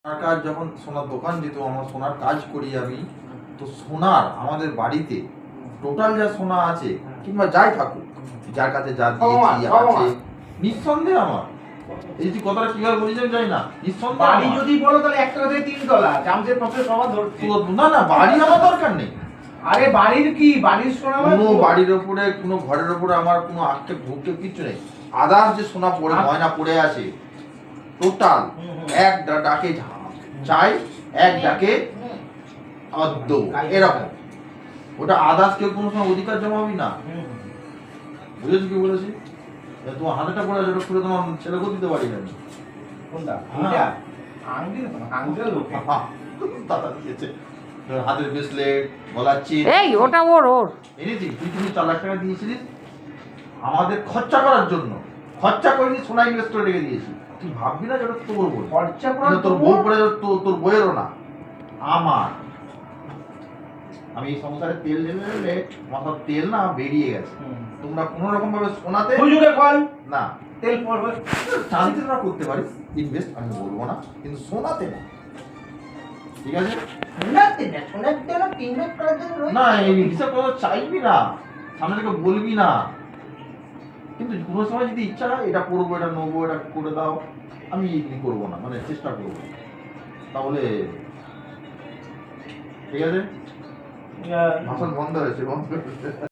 সোনার কাজ যখন সোনার দোকান দিত, আমার সোনার কাজ করি আমি, তো সোনার আমাদের বাড়িতে টোটাল যা সোনা আছে কিংবা যাই থাকুক, যার কাছে যা দিয়েছি আছে, নিঃসন্দেহে আমার এই যে কথাটা কিভাবে বলি আমি জানি না, নিঃসন্দেহে বাড়ি যদি বলো তাহলে একটা থেকে 3 তলা চামচের পাশে সবার ধরছে। না না, বাড়ি আমার দরকার নেই। আরে বাড়ির কি, বাড়ির সোনা কোনো বাড়ির ওপরে, কোনো ঘরের ওপরে আমার কোনো আক্ষেপ ভূক্ষেপ কিছু নেই। আদার্স যে সোনা পড়ে ময়না পড়ে আছে টোটাল এক ডাকে চাই, এক ডাকে অদ্য, এরকম। ওটা আদার্স কেউ কোনো সময় অধিকার জমাবি না। বুঝেছি কি বলেছি? তোমার হাতেটা পড়ে আছে, ওটা খুলে তোমার ছেলেকেও দিতে পারি না। কোনটা? হ্যাঁ। আঙ্গুল আঙ্গুল লোকে দাদা দিয়েছে হাতের ব্রেসলেট, গলার চেন। এই ওটা ওর এনেছি। তুই 4 লাখ টাকা দিয়েছিলিস আমাদের খরচা করার জন্য, খরচা করিনি, সোনা ইনভেস্ট করে রেখে দিয়েছি। তুই ভাববি না যেটা তোর বই, খরচা করার তোর বই পড়ে তোর বইয়েরও না, আমার। আমি এই সংসারে তেল ঢেলে মাথার তেল না বেরিয়ে গেছে। তোমরা কোন রকম ভাবে সোনাতে হুজুরে কল না, তেল পড়বে। চাঁদিতে তোমরা করতে পারি ইনভেস্ট, আমি বলবো না, কিন্তু সোনাতে না। ঠিক আছে? সোনাতে না, সোনার জন্য ইনভেস্ট করার জন্য না, এই হিসাব করে চাইবি না, সামনে থেকে বলবি না। কিন্তু কোনো সময় যদি ইচ্ছা হয় এটা করবো, এটা নেবো, এটা করে দাও, আমি করবো না, মানে চেষ্টা করবো। তাহলে ঠিক আছে, ভাষণ বন্ধ হয়েছে, বন্ধ হয়েছে।